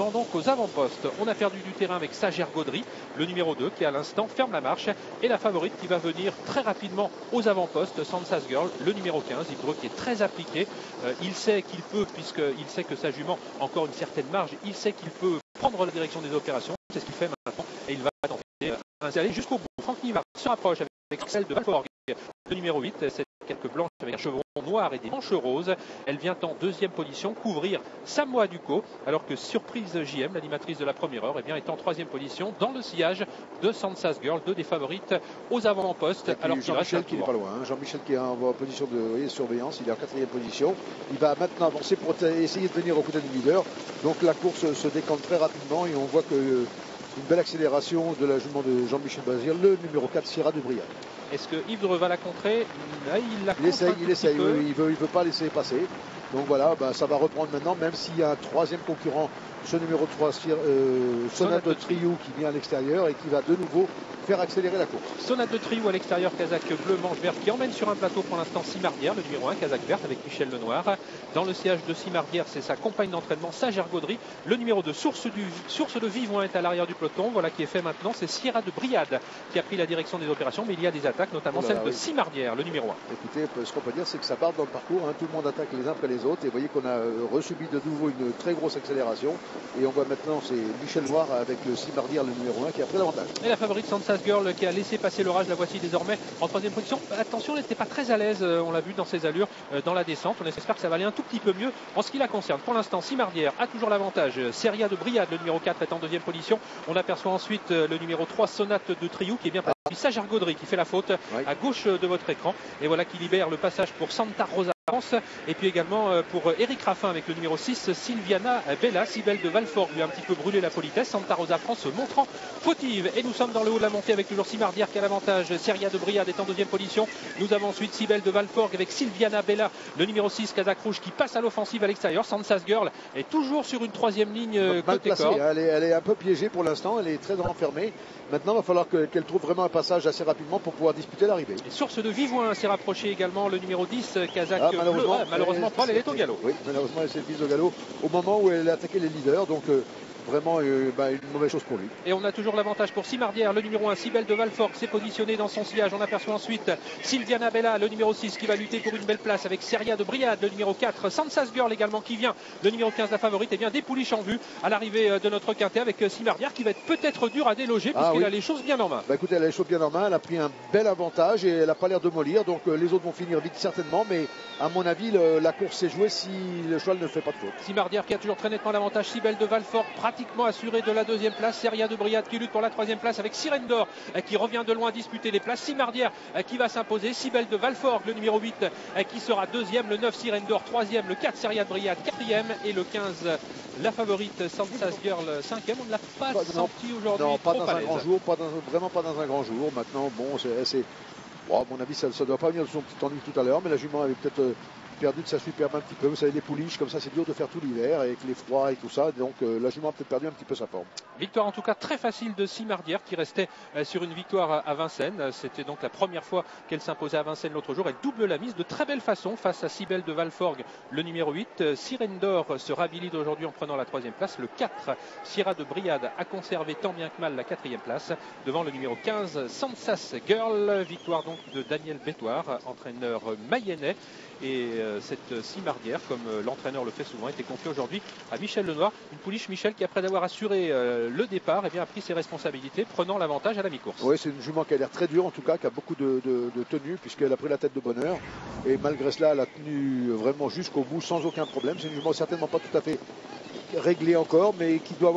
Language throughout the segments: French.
rapidement donc aux avant-postes. On a perdu du terrain avec Sager Gaudry, le numéro 2 qui à l'instant ferme la marche, et la favorite qui va venir très rapidement aux avant-postes, Sansas Girl, le numéro 15, Yves qui est très appliqué. Il sait qu'il peut, puisqu'il sait que sa jument a encore une certaine marge, il sait qu'il peut prendre la direction des opérations, c'est ce qu'il fait maintenant, et il va tenter d'aller jusqu'au bout. Franck Nivard se rapproche avec celle de Valforg, le numéro 8, c'est quelques blanches avec un chevron noir et des manches roses. Elle vient en deuxième position couvrir Samoa Ducot, alors que Surprise JM, l'animatrice de la première heure, est en troisième position dans le sillage de Sansas Girl, deux des favorites aux avant-postes. Alors Jean-Michel qui n'est pas loin, hein. Jean-Michel qui est en position de surveillance, il est en quatrième position. Il va maintenant avancer pour essayer de venir au côté du leader. Donc la course se décante très rapidement et on voit que une belle accélération de la jument de Jean-Michel Bazir, le numéro 4, Sierra de Briade. Est-ce que Yves va la contrer? Il essaye, oui, il veut pas laisser passer. Donc voilà, ça va reprendre maintenant, même s'il y a un troisième concurrent, ce numéro 3, Sonate de Triou, qui vient à l'extérieur et qui va de nouveau faire accélérer la course. Sonate de Triou à l'extérieur, Kazakh bleu, manche verte, qui emmène sur un plateau pour l'instant Simardière, le numéro 1, Kazakh verte avec Michel Lenoir. Dans le siège de Simardière, c'est sa compagne d'entraînement, Sager Gaudry. Le numéro 2, Source de Vivant, est à l'arrière du peloton. Voilà qui est fait maintenant, c'est Sierra de Briade qui a pris la direction des opérations, mais il y a des attaques, notamment celle de Simardière, le numéro 1. Écoutez, ce qu'on peut dire, c'est que ça part dans le parcours, hein. Tout le monde attaque les uns après les autres, et vous voyez qu'on a resubi de nouveau une très grosse accélération, et on voit maintenant c'est Michel Noir avec Simardière, le numéro 1, qui a pris l'avantage. Et la favorite Sansas Girl qui a laissé passer l'orage, la voici désormais en troisième position. Attention, elle n'était pas très à l'aise, on l'a vu dans ses allures dans la descente. On espère que ça va aller un tout petit peu mieux en ce qui la concerne. Pour l'instant, Simardière a toujours l'avantage. Seria de Briade, le numéro 4, est en deuxième position. On aperçoit ensuite le numéro 3, Sonate de Triou, qui est bien passé. Puis Sager Gaudry qui fait la faute à gauche de votre écran. Et voilà qui libère le passage pour Santa Rosa. Et puis également pour Eric Raffin avec le numéro 6, Sylviana Bella. Cybelle de Valforg lui a un petit peu brûlé la politesse. Santa Rosa France se montrant fautive. Et nous sommes dans le haut de la montée avec toujours Simardière qui a l'avantage. Seria de Briade est en deuxième position. Nous avons ensuite Cybelle de Valforg avec Sylviana Bella, le numéro 6, Kazakh rouge, qui passe à l'offensive à l'extérieur. Sansas Girl est toujours sur une troisième ligne côté corde. Elle est un peu piégée pour l'instant, elle est très enfermée. Maintenant, il va falloir qu'elle trouve vraiment un passage assez rapidement pour pouvoir disputer l'arrivée. Source de Vivouin s'est rapproché également, le numéro 10, Kazakh malheureusement Paul, elle est au galop. Oui, malheureusement, elle s'est mise au galop au moment où elle a attaqué les leaders. Donc, vraiment une mauvaise chose pour lui. Et on a toujours l'avantage pour Simardière, le numéro 1, Cybelle de Valforg s'est positionné dans son sillage. On aperçoit ensuite Sylviana Bella, le numéro 6, qui va lutter pour une belle place avec Seria de Briade, le numéro 4, Sansas Girl également qui vient, le numéro 15, la favorite, et bien des pouliches en vue à l'arrivée de notre quintet avec Simardière qui va être peut-être dur à déloger puisqu'elle a les choses bien en main. Écoutez, elle a les choses bien en main, elle a pris un bel avantage et elle n'a pas l'air de mollir, donc les autres vont finir vite certainement, mais à mon avis la course s'est jouée si le cheval ne fait pas de faute. Simardière qui a toujours très nettement l'avantage, Cybelle de Valforg pratiquement assurée de la deuxième place, Seria de Briade qui lutte pour la troisième place avec Sirène d'Or qui revient de loin disputer les places, Simardière qui va s'imposer, Cybelle de Valforg le numéro 8 qui sera deuxième, le 9 Sirène d'Or troisième, le 4 Seria de Briade quatrième et le 15 la favorite Sansas Girl cinquième. On ne l'a pas senti aujourd'hui. Non, pas dans un grand jour, vraiment pas dans un grand jour. Maintenant, bon, à mon avis, ça ne doit pas venir de son petit ennui tout à l'heure, mais la jument avait peut-être perdu de sa superbe un petit peu. Vous savez, les pouliches, comme ça, c'est dur de faire tout l'hiver avec les froids et tout ça. Donc, la jument a peut-être perdu un petit peu sa forme. Victoire en tout cas très facile de Simardière qui restait sur une victoire à Vincennes. C'était donc la première fois qu'elle s'imposait à Vincennes l'autre jour. Elle double la mise de très belle façon face à Cybelle de Valforg, le numéro 8. Sirène d'Or se réhabilite aujourd'hui en prenant la troisième place. Le 4, Sierra de Briade, a conservé tant bien que mal la quatrième place devant le numéro 15, Sansas Girl. Victoire donc de Daniel Bétoir, entraîneur mayennais. Et cette Simardière, comme l'entraîneur le fait souvent, était confiée aujourd'hui à Michel Lenoir. Une pouliche Michel qui, après avoir assuré le départ, a pris ses responsabilités, prenant l'avantage à la mi-course. Oui, c'est une jument qui a l'air très dure en tout cas, qui a beaucoup de tenue, puisqu'elle a pris la tête de bonheur. Et malgré cela, elle a tenu vraiment jusqu'au bout sans aucun problème. C'est une jument certainement pas tout à fait réglée encore, mais qui va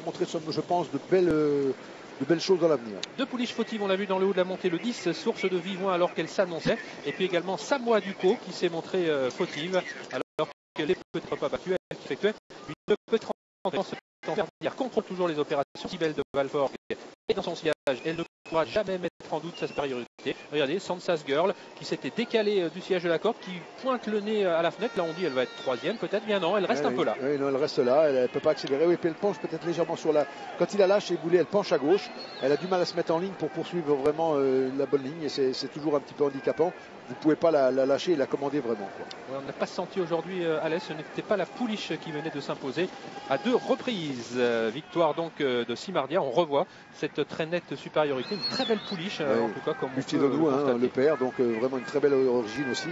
montrer, je pense, de belles choses dans l'avenir. Deux pouliches fautives, on l'a vu dans le haut de la montée, le 10, Source de Vivouin, alors qu'elle s'annonçait. Et puis également Samoa Ducot qui s'est montrée fautive, alors qu'elle est peut-être pas battue, elle qui effectuait une petite rentrée. Contrôle toujours les opérations. Cybelle de Valforg est dans son sillage, elle ne pourra jamais mettre en doute sa supériorité. Regardez, Sansas Girl qui s'était décalée du siège de la corde, qui pointe le nez à la fenêtre. Là, on dit elle va être troisième, peut-être. Bien non, elle reste un peu là. Oui, non, elle reste là. Elle ne peut pas accélérer. Oui, puis elle penche peut-être légèrement sur la. Quand il a lâché les boulets, elle penche à gauche. Elle a du mal à se mettre en ligne pour poursuivre vraiment la bonne ligne. Et c'est toujours un petit peu handicapant. Vous ne pouvez pas la lâcher et la commander vraiment, quoi. Ouais, on n'a pas senti aujourd'hui, Alès, ce n'était pas la pouliche qui venait de s'imposer à 2 reprises. Victoire donc de Simardia. On revoit cette très nette supériorité. Une très belle pouliche, en tout cas, comme Multidodou, le père. Donc vraiment une très belle origine aussi.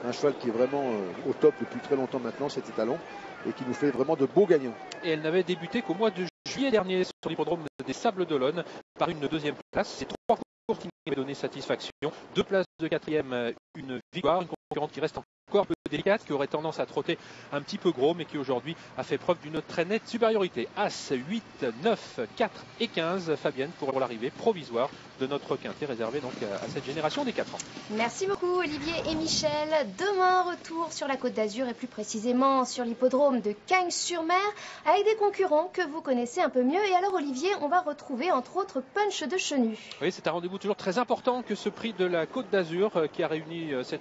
Un cheval qui est vraiment au top depuis très longtemps maintenant, cet étalon. Et qui nous fait vraiment de beaux gagnants. Et elle n'avait débuté qu'au mois de juillet dernier sur l'hippodrome des Sables d'Olonne par une deuxième place. C'est 3 cours qui m'avaient donné satisfaction. 2 places de quatrième, une victoire. Une concurrente qui reste encore un peu délicate, qui aurait tendance à trotter un petit peu gros, mais qui aujourd'hui a fait preuve d'une très nette supériorité. As, 8, 9, 4 et 15, Fabienne, pour l'arrivée provisoire de notre quintet réservé donc à cette génération des 4 ans. Merci beaucoup Olivier et Michel. Demain, retour sur la Côte d'Azur et plus précisément sur l'hippodrome de Cagnes-sur-Mer avec des concurrents que vous connaissez un peu mieux. Et alors Olivier, on va retrouver entre autres Punch de Chenu. Oui, c'est un rendez-vous toujours très important que ce prix de la Côte d'Azur qui a réuni cette